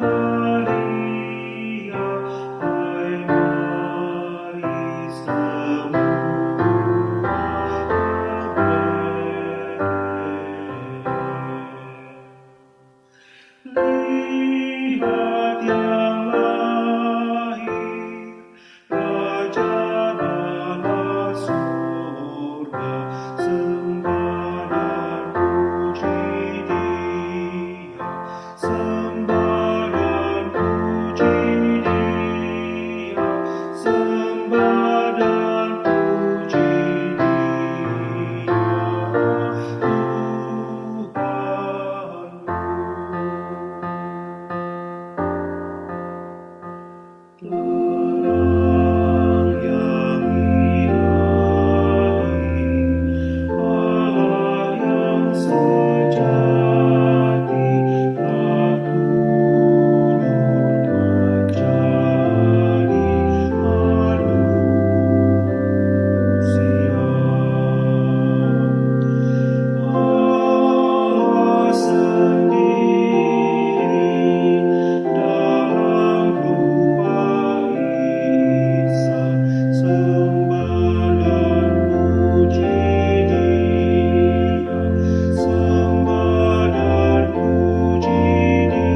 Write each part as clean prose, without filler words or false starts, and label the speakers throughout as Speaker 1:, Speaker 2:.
Speaker 1: Maria, hai mari semua lihat yang lahir, Raja bala surga, sembah dan puji Dia, sembah dan puji Dia, sembah dan puji Dia, Tuhanmu. Terang yang ilahi, Allah yang sejati, telah turun menjadi manusia. Allah sendiri dalam rupa Isa, sembah dan puji Dia, sembah dan puji Dia,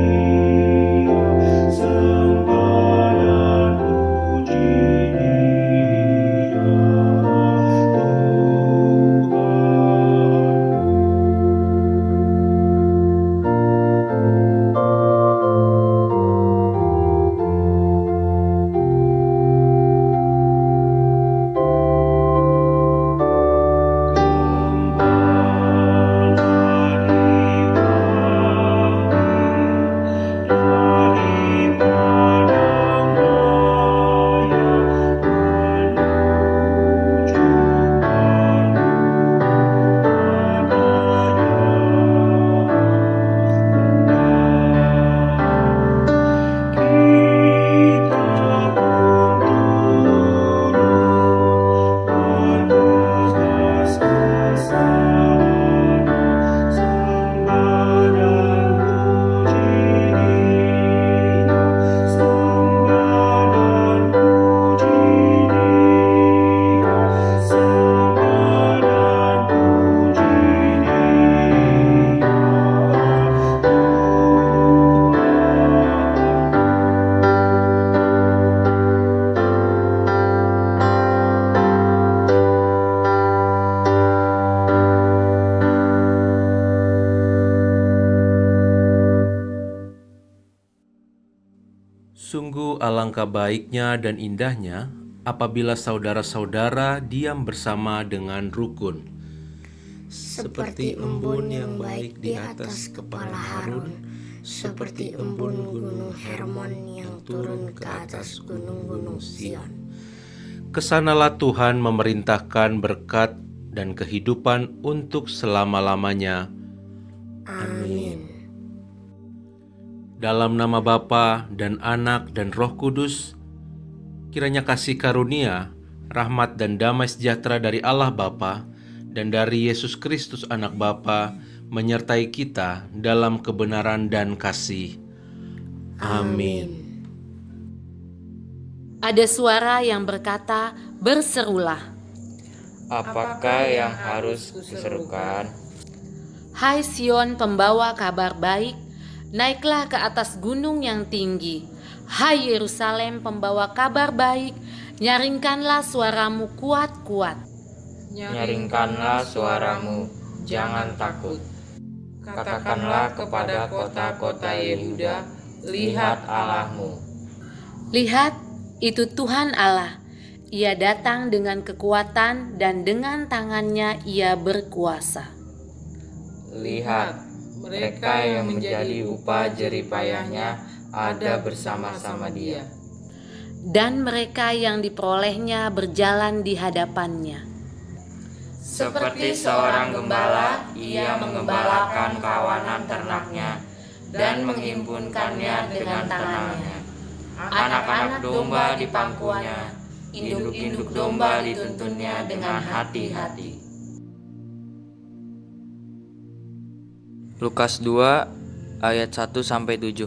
Speaker 1: sembah dan puji Dia,
Speaker 2: Sungguh alangkah baiknya dan indahnya apabila saudara-saudara diam bersama dengan rukun.
Speaker 3: Seperti embun yang baik di atas kepala Harun, seperti embun gunung Hermon yang turun ke atas gunung-gunung Sion.
Speaker 2: Kesanalah Tuhan memerintahkan berkat dan kehidupan untuk selama-lamanya.
Speaker 3: Amin.
Speaker 2: Dalam nama Bapa dan Anak dan Roh Kudus, kiranya kasih karunia, rahmat dan damai sejahtera dari Allah Bapa dan dari Yesus Kristus Anak Bapa menyertai kita dalam kebenaran dan kasih. Amin.
Speaker 4: Ada suara yang berkata, "Berserulah."
Speaker 5: Apakah yang harus kuserukan?
Speaker 4: Hai Sion, pembawa kabar baik, naiklah ke atas gunung yang tinggi. Hai Yerusalem, pembawa kabar baik, nyaringkanlah suaramu kuat-kuat.
Speaker 5: Nyaringkanlah suaramu, jangan takut. Katakanlah kepada kota-kota Yehuda, lihat Allahmu.
Speaker 4: Lihat, itu Tuhan Allah. Ia datang dengan kekuatan dan dengan tangannya ia berkuasa.
Speaker 5: Lihat, mereka yang menjadi upah jeripayahnya ada bersama-sama Dia.
Speaker 4: Dan mereka yang diperolehnya berjalan di hadapannya.
Speaker 5: Seperti seorang gembala, ia mengembalakan kawanan ternaknya dan menghimpunkannya dengan tangannya. Anak-anak domba di pangkunya, induk-induk domba dituntunnya dengan hati-hati. Lukas 2 ayat 1-7.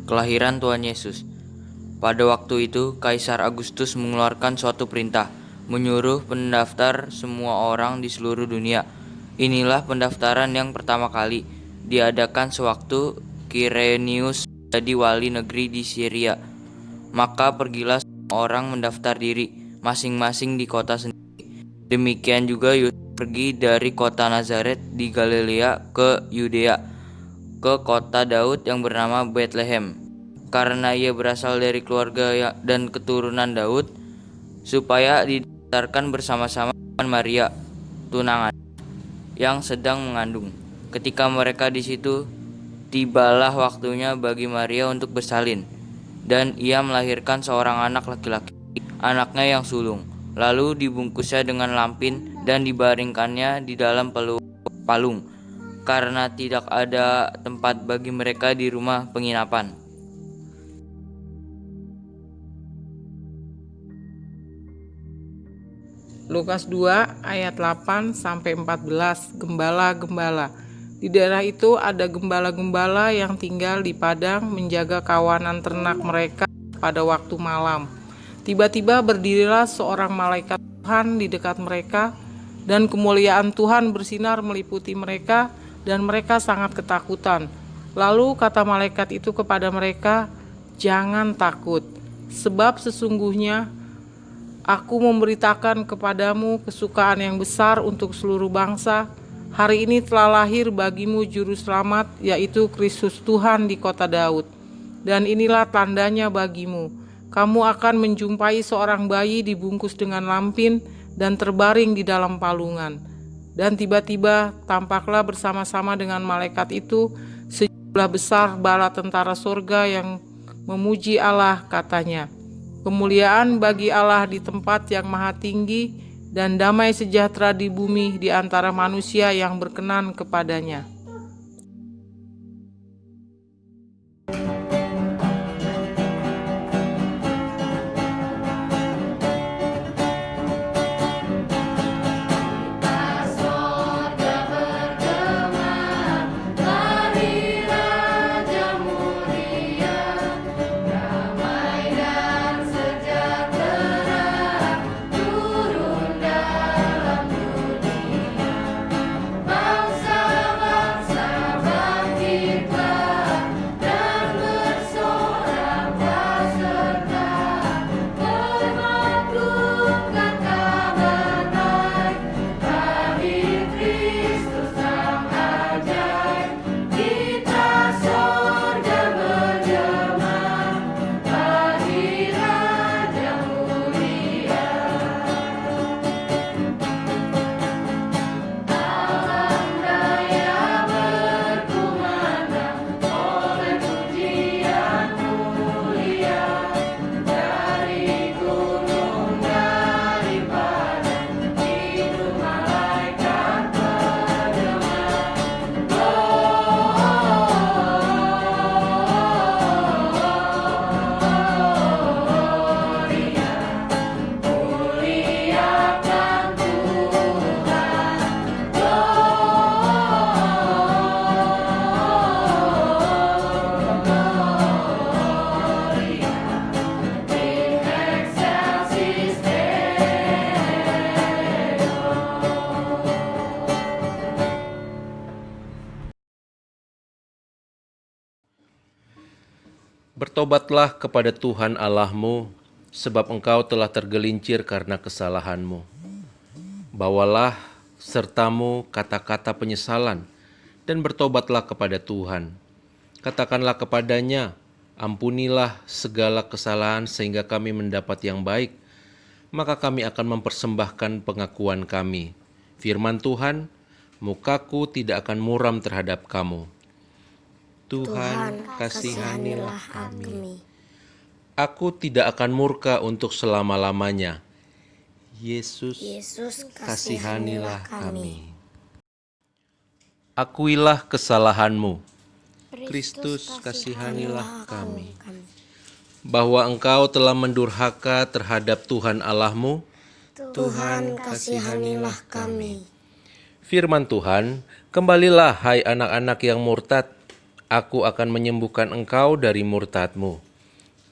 Speaker 5: Kelahiran Tuhan Yesus. Pada waktu itu, Kaisar Agustus mengeluarkan suatu perintah, menyuruh pendaftar semua orang di seluruh dunia. Inilah pendaftaran yang pertama kali diadakan sewaktu Quirinius jadi wali negeri di Syria. Maka pergilah semua orang mendaftar diri, masing-masing di kota sendiri. Demikian juga Yusuf pergi dari kota Nazaret di Galilea ke Yudea, ke kota Daud yang bernama Bethlehem, karena ia berasal dari keluarga dan keturunan Daud, supaya didaftarkan bersama-sama dengan Maria, tunangan, yang sedang mengandung. Ketika mereka di situ, tibalah waktunya bagi Maria untuk bersalin, dan ia melahirkan seorang anak laki-laki, anaknya yang sulung. Lalu dibungkusnya dengan lampin dan dibaringkannya di dalam palung, karena tidak ada tempat bagi mereka di rumah penginapan.
Speaker 6: Lukas 2 ayat 8 sampai 14. Gembala-gembala. Di daerah itu ada gembala-gembala yang tinggal di padang menjaga kawanan ternak mereka pada waktu malam. Tiba-tiba berdirilah seorang malaikat Tuhan di dekat mereka, dan kemuliaan Tuhan bersinar meliputi mereka, dan mereka sangat ketakutan. Lalu kata malaikat itu kepada mereka, "Jangan takut, sebab sesungguhnya Aku memberitakan kepadamu kesukaan yang besar untuk seluruh bangsa. Hari ini telah lahir bagimu juru selamat, yaitu Kristus Tuhan di kota Daud. Dan inilah tandanya bagimu. Kamu akan menjumpai seorang bayi dibungkus dengan lampin dan terbaring di dalam palungan." Dan tiba-tiba tampaklah bersama-sama dengan malaikat itu sejumlah besar bala tentara surga yang memuji Allah, katanya, "Kemuliaan bagi Allah di tempat yang maha tinggi, dan damai sejahtera di bumi di antara manusia yang berkenan kepadanya."
Speaker 2: Bertobatlah kepada Tuhan Allahmu, sebab engkau telah tergelincir karena kesalahanmu. Bawalah sertamu kata-kata penyesalan, dan bertobatlah kepada Tuhan. Katakanlah kepadanya, "Ampunilah segala kesalahan sehingga kami mendapat yang baik, maka kami akan mempersembahkan pengakuan kami. Firman Tuhan, mukaku tidak akan muram terhadap kamu. Tuhan, kasihanilah kami. Aku tidak akan murka untuk selama-lamanya. Yesus, kasihanilah kami. Akuilah kesalahanmu. Kristus, kasihanilah kami. Bahwa engkau telah mendurhaka terhadap Tuhan Allahmu.
Speaker 3: Tuhan, kasihanilah kami.
Speaker 2: Firman Tuhan, kembalilah hai anak-anak yang murtad. Aku akan menyembuhkan engkau dari murtadmu.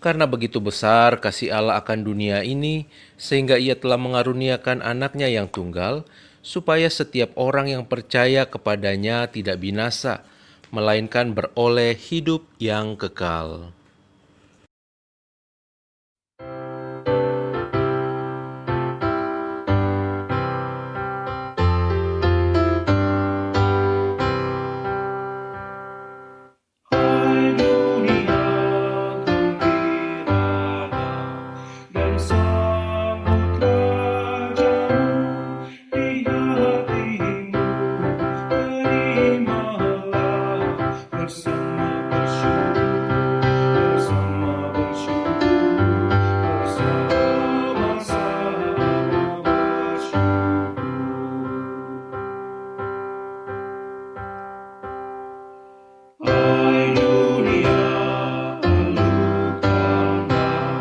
Speaker 2: Karena begitu besar kasih Allah akan dunia ini, sehingga Ia telah mengaruniakan anaknya yang tunggal, supaya setiap orang yang percaya kepadanya tidak binasa, melainkan beroleh hidup yang kekal.
Speaker 1: Hai dunia gembiralah dan sambut Rajamu di hatimu, terimalah bersama bersyukur, bersama-sama bersyukur. Hai dunia, alukanlah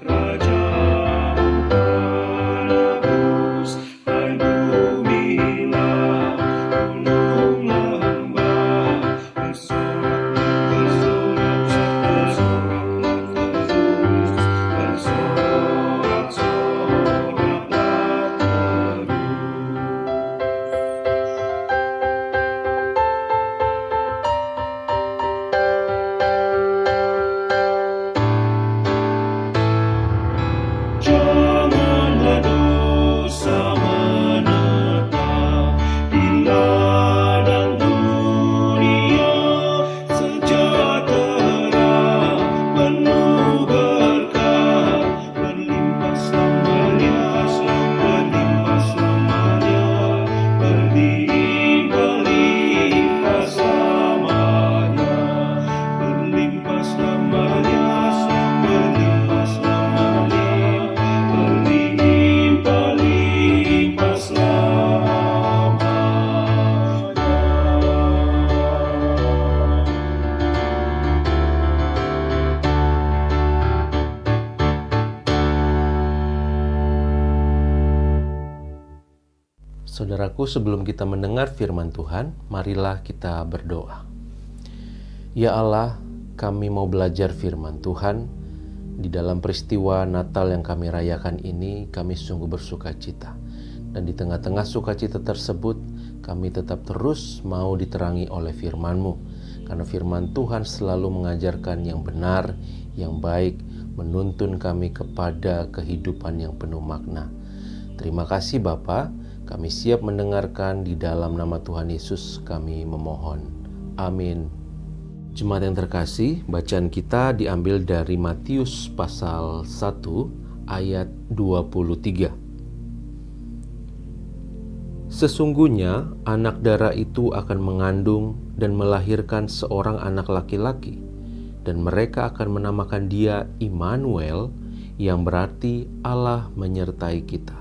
Speaker 1: Rajamu penebus. Hai bumilah, gunung lembah, bersoraklah terus, bersorak-soraklah terus. Janganlah dosa menetap di ladang dunia, sejahtera penuh berkah, berlimpah selamanya, berlimpah selamanya, berlimpah selamanya, berlimpah selamanya, berlimpah-limpah selamanya.
Speaker 2: Saudaraku, sebelum kita mendengar firman Tuhan, marilah kita berdoa. Ya Allah, kami mau belajar firman Tuhan. Di dalam peristiwa Natal yang kami rayakan ini, kami sungguh bersuka cita. Dan di tengah-tengah sukacita tersebut, kami tetap terus mau diterangi oleh firman-Mu. Karena firman Tuhan selalu mengajarkan yang benar, yang baik, menuntun kami kepada kehidupan yang penuh makna. Terima kasih Bapa, kami siap mendengarkan. Di dalam nama Tuhan Yesus kami memohon. Amin. Jemaat yang terkasih, bacaan kita diambil dari Matius pasal 1 ayat 23. Sesungguhnya anak darah itu akan mengandung dan melahirkan seorang anak laki-laki, dan mereka akan menamakan dia Immanuel, yang berarti Allah menyertai kita.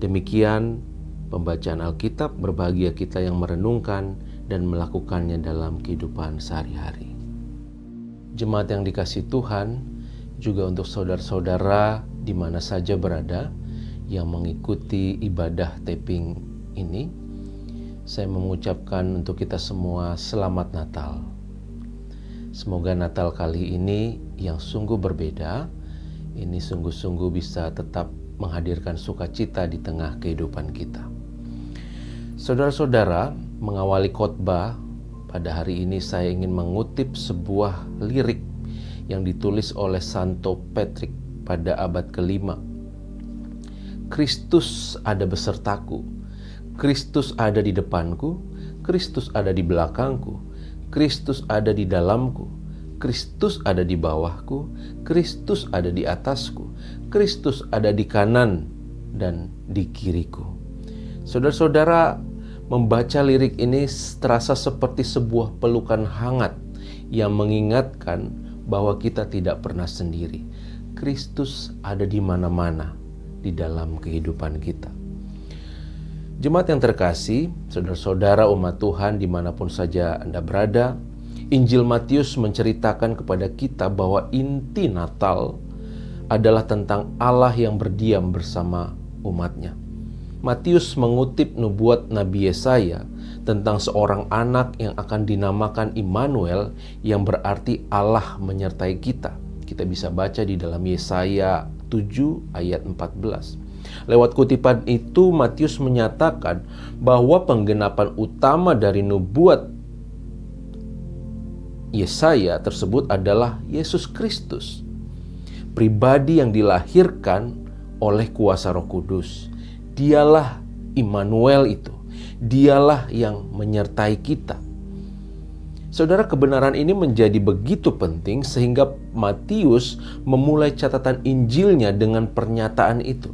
Speaker 2: Demikian pembacaan Alkitab. Berbahagia kita yang merenungkan dan melakukannya dalam kehidupan sehari-hari. Jemaat yang dikasihi Tuhan, juga untuk saudara-saudara di mana saja berada yang mengikuti ibadah taping ini, saya mengucapkan untuk kita semua selamat Natal. Semoga Natal kali ini yang sungguh berbeda, ini sungguh-sungguh bisa tetap menghadirkan sukacita di tengah kehidupan kita. Saudara-saudara, mengawali khotbah pada hari ini saya ingin mengutip sebuah lirik yang ditulis oleh Santo Patrick pada abad ke-5. Kristus ada besertaku, Kristus ada di depanku, Kristus ada di belakangku, Kristus ada di dalamku, Kristus ada di bawahku, Kristus ada di atasku, Kristus ada di kanan dan di kiriku. Saudara-saudara, membaca lirik ini terasa seperti sebuah pelukan hangat yang mengingatkan bahwa kita tidak pernah sendiri. Kristus ada di mana-mana di dalam kehidupan kita. Jemaat yang terkasih, saudara-saudara umat Tuhan dimanapun saja Anda berada, Injil Matius menceritakan kepada kita bahwa inti Natal adalah tentang Allah yang berdiam bersama umatnya. Matius mengutip nubuat Nabi Yesaya tentang seorang anak yang akan dinamakan Immanuel, yang berarti Allah menyertai kita. Kita bisa baca di dalam Yesaya 7 ayat 14. Lewat kutipan itu, Matius menyatakan bahwa penggenapan utama dari nubuat Yesaya tersebut adalah Yesus Kristus, pribadi yang dilahirkan oleh kuasa Roh Kudus. Dialah Immanuel itu, dialah yang menyertai kita. Saudara, kebenaran ini menjadi begitu penting sehingga Matius memulai catatan Injilnya dengan pernyataan itu.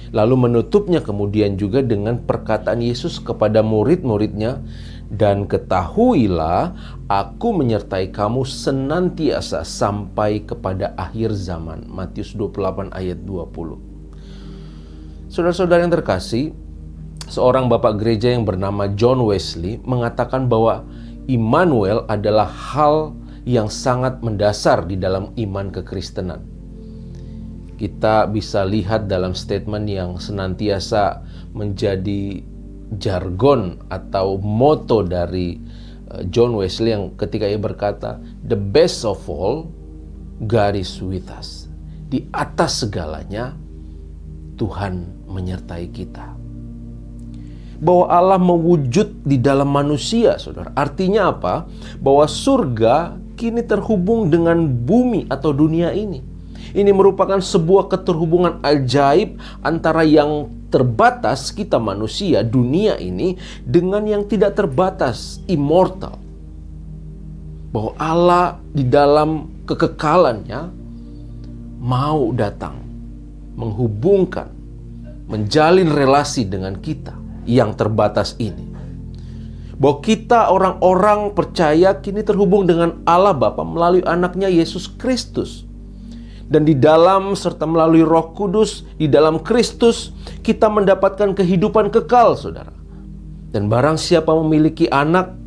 Speaker 2: Lalu menutupnya kemudian juga dengan perkataan Yesus kepada murid-muridnya, "Dan ketahuilah, aku menyertai kamu senantiasa sampai kepada akhir zaman." Matius 28 ayat 20. Saudara-saudara yang terkasih, seorang bapak gereja yang bernama John Wesley mengatakan bahwa Immanuel adalah hal yang sangat mendasar di dalam iman kekristenan. Kita bisa lihat dalam statement yang senantiasa menjadi jargon atau moto dari John Wesley, yang ketika ia berkata, "The best of all, God is with us." Di atas segalanya, Tuhan menyertai kita. Bahwa Allah mewujud di dalam manusia, saudara. Artinya apa? Bahwa surga kini terhubung dengan bumi atau dunia ini. Ini merupakan sebuah keterhubungan ajaib antara yang terbatas, kita manusia, dunia ini, dengan yang tidak terbatas, immortal. Bahwa Allah di dalam kekekalannya mau datang, menghubungkan, menjalin relasi dengan kita yang terbatas ini. Bahwa kita orang-orang percaya kini terhubung dengan Allah Bapa melalui anaknya Yesus Kristus. Dan di dalam serta melalui Roh Kudus, di dalam Kristus, kita mendapatkan kehidupan kekal, saudara. Dan barang siapa memiliki anak,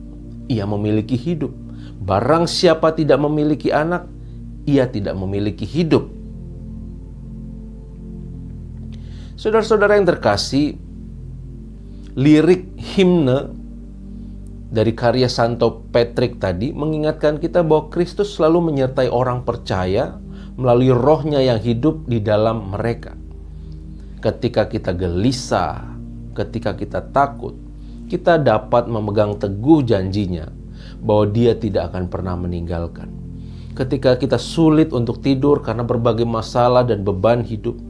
Speaker 2: ia memiliki hidup. Barang siapa tidak memiliki anak, ia tidak memiliki hidup. Saudara-saudara yang terkasih, lirik himne dari karya Santo Patrick tadi mengingatkan kita bahwa Kristus selalu menyertai orang percaya melalui rohnya yang hidup di dalam mereka. Ketika kita gelisah, ketika kita takut, kita dapat memegang teguh janjinya bahwa Dia tidak akan pernah meninggalkan. Ketika kita sulit untuk tidur karena berbagai masalah dan beban hidup,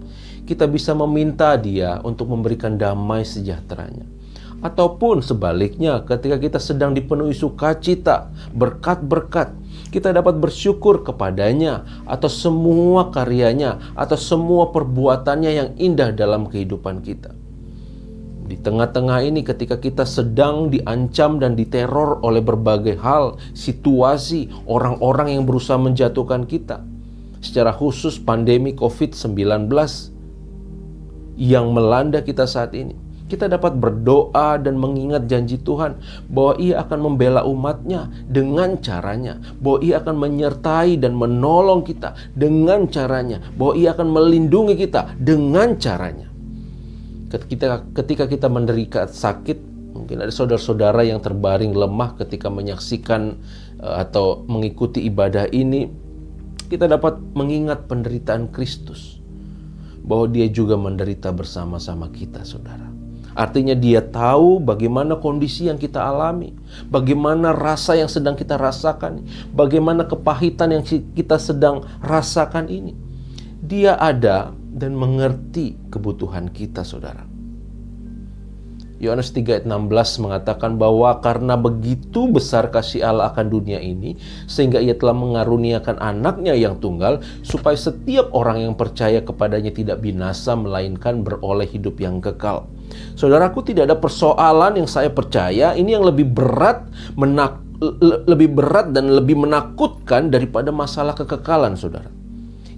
Speaker 2: kita bisa meminta Dia untuk memberikan damai sejahteranya. Ataupun sebaliknya, ketika kita sedang dipenuhi sukacita, berkat-berkat, kita dapat bersyukur kepadanya atas semua karyanya, atas semua perbuatannya yang indah dalam kehidupan kita. Di tengah-tengah ini, ketika kita sedang diancam dan diteror oleh berbagai hal, situasi, orang-orang yang berusaha menjatuhkan kita, secara khusus pandemi COVID-19 yang melanda kita saat ini, kita dapat berdoa dan mengingat janji Tuhan bahwa Ia akan membela umatnya dengan caranya, bahwa Ia akan menyertai dan menolong kita dengan caranya, bahwa Ia akan melindungi kita dengan caranya. Ketika kita menderita sakit, mungkin ada saudara-saudara yang terbaring lemah ketika menyaksikan atau mengikuti ibadah ini, kita dapat mengingat penderitaan Kristus, bahwa Dia juga menderita bersama-sama kita, saudara. Artinya Dia tahu bagaimana kondisi yang kita alami, bagaimana rasa yang sedang kita rasakan, bagaimana kepahitan yang kita sedang rasakan ini. Dia ada dan mengerti kebutuhan kita, saudara. Yohanes 3 ayat 16 mengatakan bahwa karena begitu besar kasih Allah akan dunia ini, sehingga Ia telah mengaruniakan anaknya yang tunggal, supaya setiap orang yang percaya kepadanya tidak binasa, melainkan beroleh hidup yang kekal. Saudaraku, tidak ada persoalan yang saya percaya ini yang lebih berat dan lebih menakutkan daripada masalah kekekalan, saudara.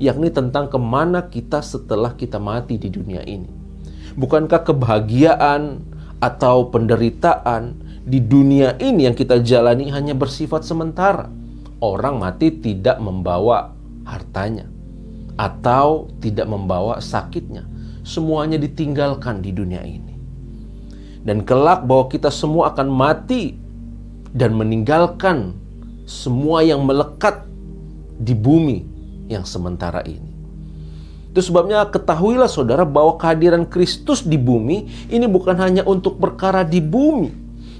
Speaker 2: Yakni tentang kemana kita setelah kita mati di dunia ini. Bukankah kebahagiaan atau penderitaan di dunia ini yang kita jalani hanya bersifat sementara? Orang mati tidak membawa hartanya atau tidak membawa sakitnya. Semuanya ditinggalkan di dunia ini. Dan kelak bahwa kita semua akan mati dan meninggalkan semua yang melekat di bumi yang sementara ini. Itu sebabnya ketahuilah saudara bahwa kehadiran Kristus di bumi ini bukan hanya untuk perkara di bumi,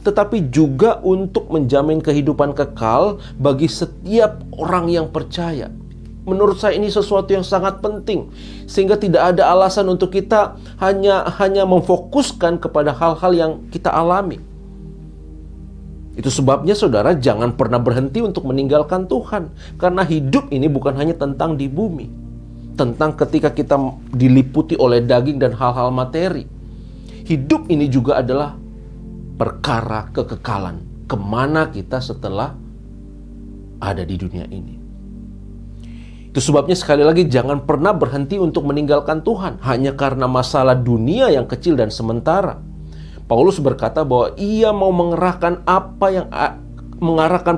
Speaker 2: tetapi juga untuk menjamin kehidupan kekal bagi setiap orang yang percaya. Menurut saya ini sesuatu yang sangat penting, sehingga tidak ada alasan untuk kita hanya memfokuskan kepada hal-hal yang kita alami. Itu sebabnya saudara jangan pernah berhenti untuk meninggalkan Tuhan, karena hidup ini bukan hanya tentang di bumi, tentang ketika kita diliputi oleh daging dan hal-hal materi. Hidup ini juga adalah perkara kekekalan, kemana kita setelah ada di dunia ini. Itu sebabnya sekali lagi jangan pernah berhenti untuk meninggalkan Tuhan hanya karena masalah dunia yang kecil dan sementara. Paulus berkata bahwa ia mau mengarahkan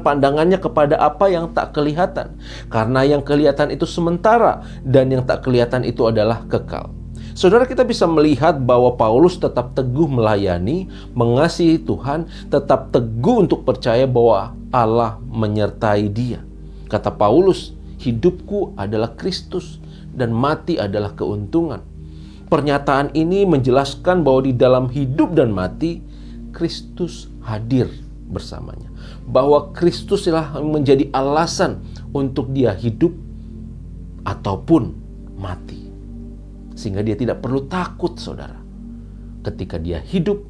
Speaker 2: pandangannya kepada apa yang tak kelihatan, karena yang kelihatan itu sementara dan yang tak kelihatan itu adalah kekal. Saudara, kita bisa melihat bahwa Paulus tetap teguh melayani, mengasihi Tuhan, tetap teguh untuk percaya bahwa Allah menyertai dia. Kata Paulus, hidupku adalah Kristus dan mati adalah keuntungan. Pernyataan ini menjelaskan bahwa di dalam hidup dan mati, Kristus hadir bersamanya. Bahwa Kristuslah menjadi alasan untuk dia hidup ataupun mati. Sehingga dia tidak perlu takut, saudara, ketika dia hidup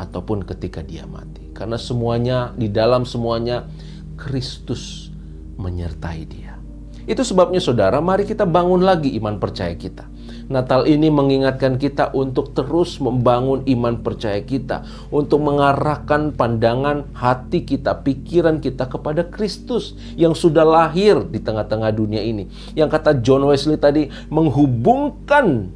Speaker 2: ataupun ketika dia mati. Karena semuanya, di dalam semuanya, Kristus menyertai dia. Itu sebabnya saudara, mari kita bangun lagi iman percaya kita. Natal ini mengingatkan kita untuk terus membangun iman percaya kita, untuk mengarahkan pandangan hati kita, pikiran kita kepada Kristus yang sudah lahir di tengah-tengah dunia ini. Yang kata John Wesley tadi, menghubungkan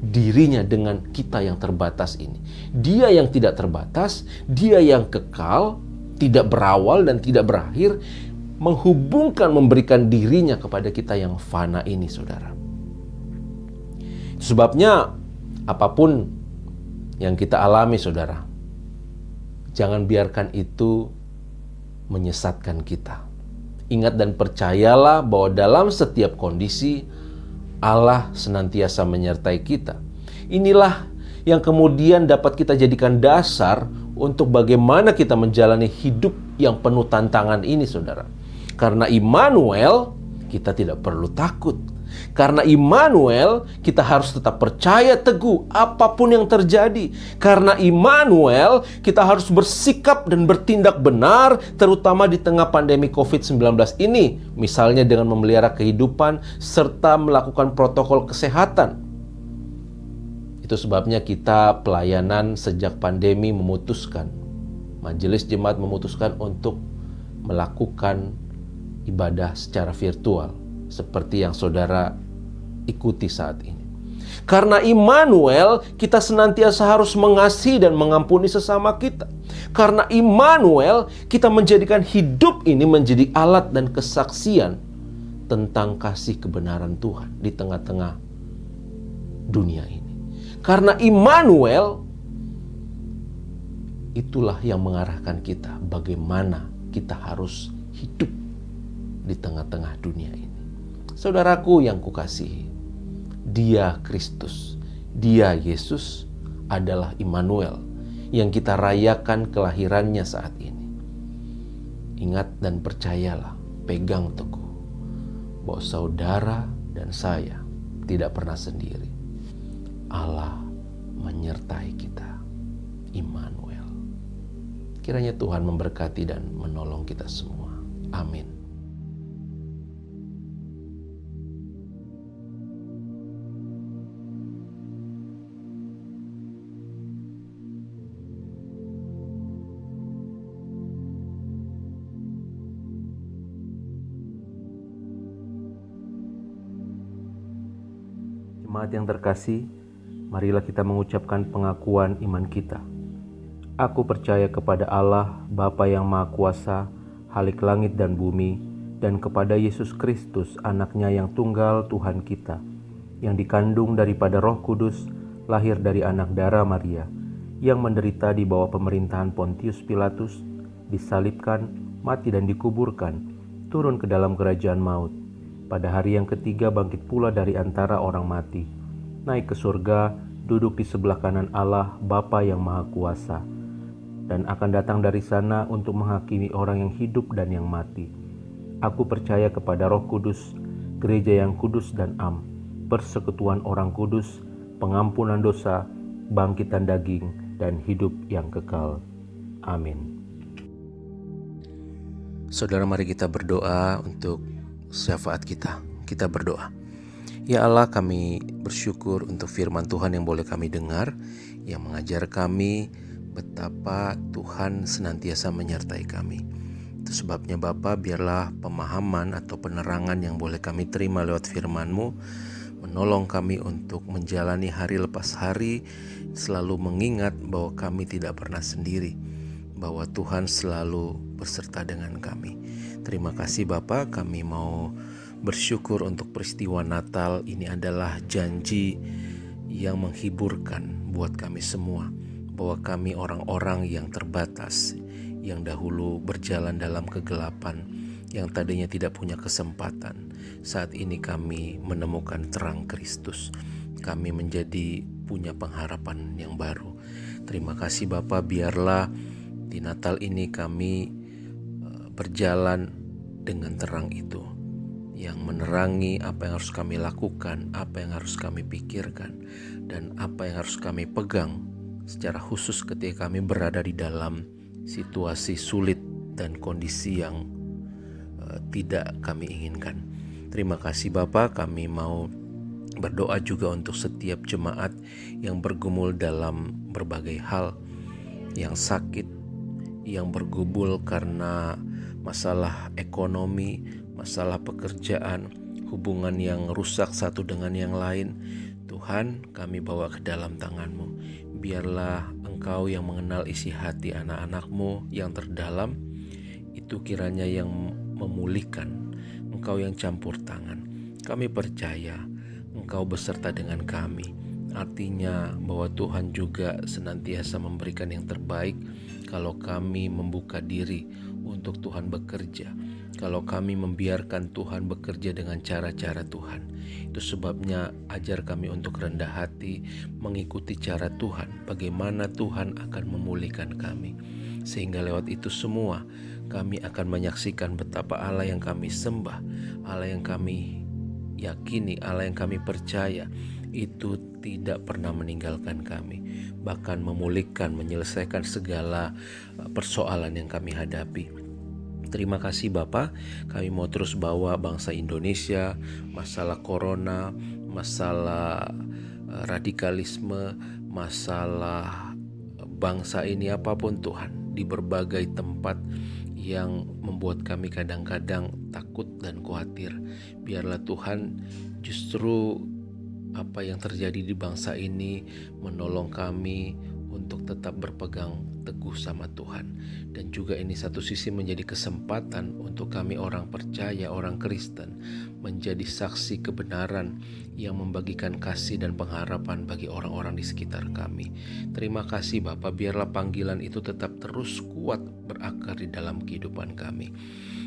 Speaker 2: dirinya dengan kita yang terbatas ini. Dia yang tidak terbatas, dia yang kekal, tidak berawal dan tidak berakhir, menghubungkan, memberikan dirinya kepada kita yang fana ini, saudara. Sebabnya apapun yang kita alami, saudara, jangan biarkan itu menyesatkan kita. Ingat dan percayalah bahwa dalam setiap kondisi Allah senantiasa menyertai kita. Inilah yang kemudian dapat kita jadikan dasar untuk bagaimana kita menjalani hidup yang penuh tantangan ini, saudara. Karena Immanuel, kita tidak perlu takut. Karena Immanuel, kita harus tetap percaya teguh apapun yang terjadi. Karena Immanuel, kita harus bersikap dan bertindak benar, terutama di tengah pandemi COVID-19 ini. Misalnya dengan memelihara kehidupan serta melakukan protokol kesehatan. Itu sebabnya kita pelayanan sejak pandemi memutuskan, Majelis Jemaat memutuskan untuk melakukan ibadah secara virtual, seperti yang saudara ikuti saat ini. Karena Immanuel, kita senantiasa harus mengasihi dan mengampuni sesama kita. Karena Immanuel, kita menjadikan hidup ini menjadi alat dan kesaksian tentang kasih kebenaran Tuhan di tengah-tengah dunia ini. Karena Immanuel, itulah yang mengarahkan kita bagaimana kita harus hidup di tengah-tengah dunia ini. Saudaraku yang kukasihi, Dia Kristus, Dia Yesus adalah Immanuel yang kita rayakan kelahirannya saat ini. Ingat dan percayalah, pegang teguh bahwa saudara dan saya tidak pernah sendiri. Allah menyertai kita, Immanuel. Kiranya Tuhan memberkati dan menolong kita semua. Amin. Jemaat yang terkasih, marilah kita mengucapkan pengakuan iman kita. Aku percaya kepada Allah, Bapa yang Maha Kuasa, Khalik langit dan bumi, dan kepada Yesus Kristus, Anaknya yang tunggal Tuhan kita, yang dikandung daripada Roh Kudus, lahir dari anak darah Maria, yang menderita di bawah pemerintahan Pontius Pilatus, disalibkan, mati dan dikuburkan, turun ke dalam kerajaan maut. Pada hari yang ketiga bangkit pula dari antara orang mati, naik ke surga, duduk di sebelah kanan Allah Bapa yang Maha Kuasa, dan akan datang dari sana untuk menghakimi orang yang hidup dan yang mati. Aku percaya kepada Roh Kudus, gereja yang kudus dan am, persekutuan orang kudus, pengampunan dosa, bangkitan daging, dan hidup yang kekal. Amin. Saudara, mari kita berdoa untuk syafaat kita. Kita berdoa. Ya Allah, kami bersyukur untuk firman Tuhan yang boleh kami dengar, yang mengajar kami betapa Tuhan senantiasa menyertai kami. Itu sebabnya Bapa, biarlah pemahaman atau penerangan yang boleh kami terima lewat firman-Mu menolong kami untuk menjalani hari lepas hari, selalu mengingat bahwa kami tidak pernah sendiri, bahwa Tuhan selalu beserta dengan kami. Terima kasih Bapa, kami mau bersyukur untuk peristiwa Natal. Ini adalah janji yang menghiburkan buat kami semua, bahwa kami orang-orang yang terbatas, yang dahulu berjalan dalam kegelapan, yang tadinya tidak punya kesempatan, saat ini kami menemukan terang Kristus. Kami menjadi punya pengharapan yang baru. Terima kasih Bapa, biarlah di Natal ini kami berjalan dengan terang itu, yang menerangi apa yang harus kami lakukan, apa yang harus kami pikirkan, dan apa yang harus kami pegang secara khusus ketika kami berada di dalam situasi sulit dan kondisi yang tidak kami inginkan. Terima kasih Bapa, kami mau berdoa juga untuk setiap jemaat yang bergumul dalam berbagai hal, yang sakit, yang bergumul karena masalah ekonomi, masalah pekerjaan, hubungan yang rusak satu dengan yang lain. Tuhan, kami bawa ke dalam tangan-Mu. Biarlah Engkau yang mengenal isi hati anak-anak-Mu yang terdalam, itu kiranya yang memulihkan. Engkau yang campur tangan. Kami percaya Engkau beserta dengan kami. Artinya bahwa Tuhan juga senantiasa memberikan yang terbaik kalau kami membuka diri untuk Tuhan bekerja, kalau kami membiarkan Tuhan bekerja dengan cara-cara Tuhan. Itu sebabnya ajar kami untuk rendah hati, mengikuti cara Tuhan, bagaimana Tuhan akan memulihkan kami. Sehingga lewat itu semua kami akan menyaksikan betapa Allah yang kami sembah, Allah yang kami yakini, Allah yang kami percaya, itu tidak pernah meninggalkan kami, bahkan memulihkan, menyelesaikan segala persoalan yang kami hadapi. Terima kasih Bapa, kami mau terus bawa bangsa Indonesia, masalah corona, masalah radikalisme, masalah bangsa ini apapun Tuhan, di berbagai tempat yang membuat kami kadang-kadang takut dan khawatir. Biarlah Tuhan justru apa yang terjadi di bangsa ini menolong kami untuk tetap berpegang teguh sama Tuhan. Dan juga ini satu sisi menjadi kesempatan untuk kami orang percaya, orang Kristen, menjadi saksi kebenaran yang membagikan kasih dan pengharapan bagi orang-orang di sekitar kami. Terima kasih Bapa, biarlah panggilan itu tetap terus kuat berakar di dalam kehidupan kami.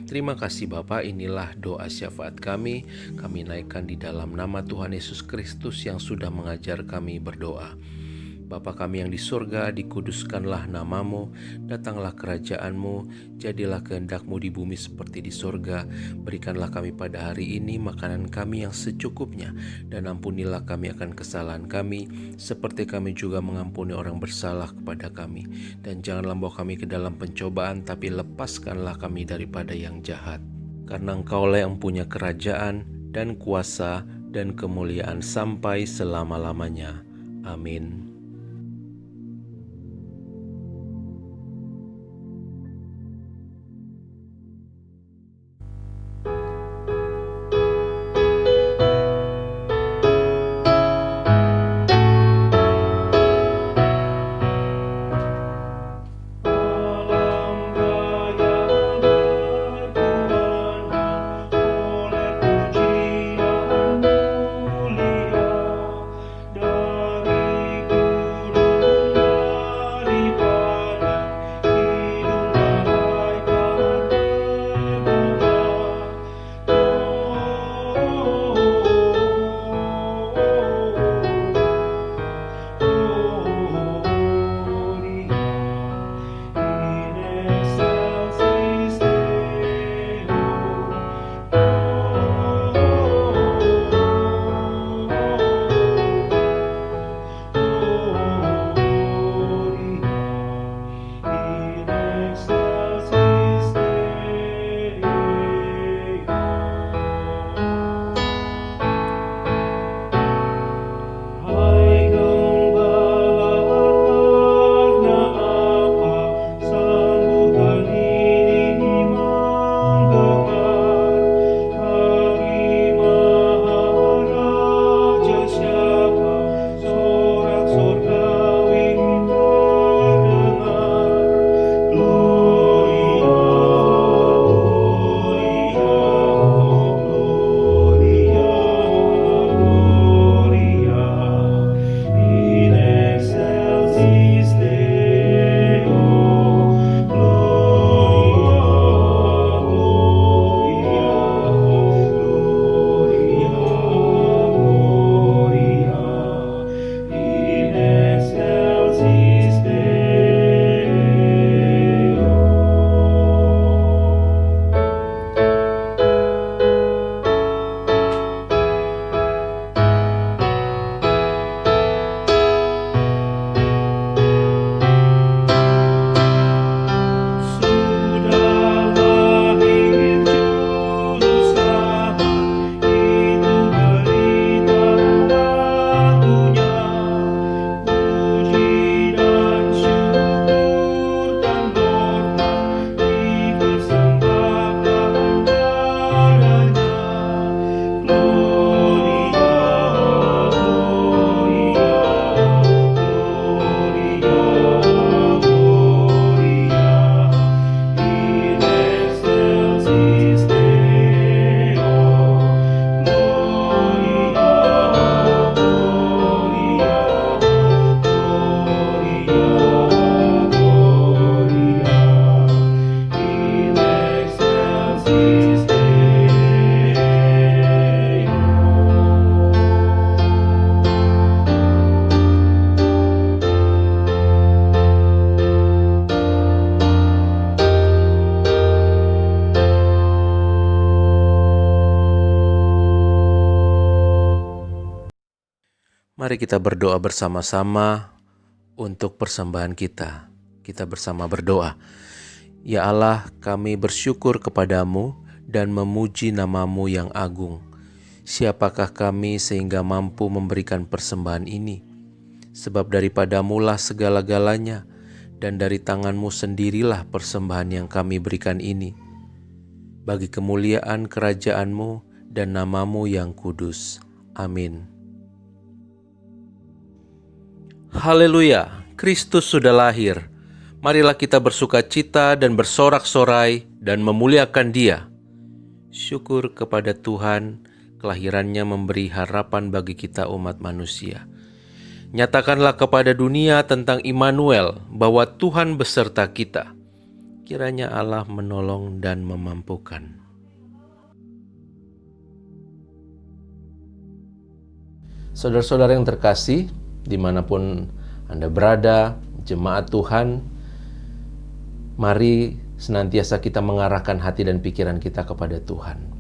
Speaker 2: Terima kasih Bapa, inilah doa syafaat kami naikkan di dalam nama Tuhan Yesus Kristus yang sudah mengajar kami berdoa. Bapa kami yang di surga, dikuduskanlah namamu, datanglah kerajaan-Mu, jadilah kehendak-Mu di bumi seperti di surga. Berikanlah kami pada hari ini makanan kami yang secukupnya, dan ampunilah kami akan kesalahan kami, seperti kami juga mengampuni orang bersalah kepada kami. Dan janganlah bawa kami ke dalam pencobaan, tapi lepaskanlah kami daripada yang jahat. Karena Engkaulah yang punya kerajaan, dan kuasa, dan kemuliaan sampai selama-lamanya. Amin.
Speaker 1: Dari
Speaker 2: Mari kita berdoa bersama-sama untuk persembahan kita. Kita bersama berdoa. Ya Allah, kami bersyukur kepadamu dan memuji namamu yang agung. Siapakah kami sehingga mampu memberikan persembahan ini? Sebab daripadamulah segala-galanya, dan dari tanganmu sendirilah persembahan yang kami berikan ini. Bagi kemuliaan kerajaanmu dan namamu yang kudus. Amin. Haleluya, Kristus sudah lahir. Marilah kita bersuka cita dan bersorak-sorai dan memuliakan Dia. Syukur kepada Tuhan, kelahirannya memberi harapan bagi kita umat manusia. Nyatakanlah kepada dunia tentang Immanuel bahwa Tuhan beserta kita. Kiranya Allah menolong dan memampukan. Saudara-saudara yang terkasih, dimanapun Anda berada, jemaat Tuhan, mari senantiasa kita mengarahkan hati dan pikiran kita kepada Tuhan.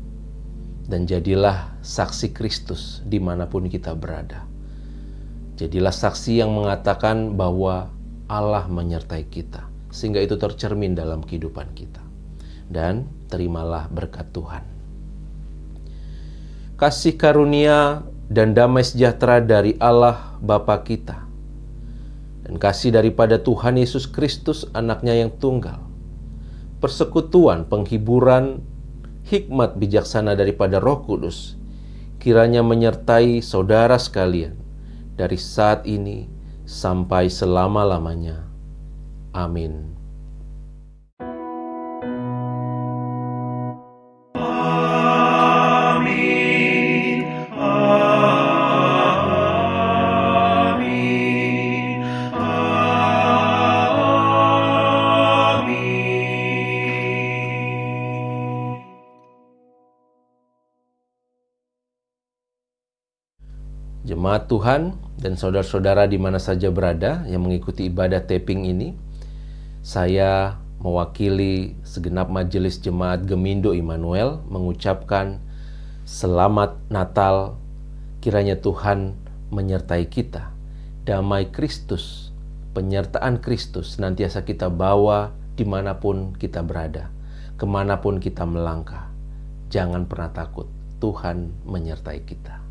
Speaker 2: Dan jadilah saksi Kristus dimanapun kita berada. Jadilah saksi yang mengatakan bahwa Allah menyertai kita, sehingga itu tercermin dalam kehidupan kita. Dan terimalah berkat Tuhan. Kasih karunia dan damai sejahtera dari Allah Bapa kita, dan kasih daripada Tuhan Yesus Kristus anaknya yang tunggal, persekutuan, penghiburan, hikmat bijaksana daripada Roh Kudus, kiranya menyertai saudara sekalian dari saat ini sampai selama-lamanya. Amin.
Speaker 1: Amin. Amin. Amin.
Speaker 2: Jemaat Tuhan dan saudara-saudara di mana saja berada yang mengikuti ibadah taping ini, saya mewakili segenap majelis jemaat Gemindo Immanuel mengucapkan Selamat Natal. Kiranya Tuhan menyertai kita. Damai Kristus, penyertaan Kristus senantiasa kita bawa dimanapun kita berada, kemanapun kita melangkah. Jangan pernah takut, Tuhan menyertai kita.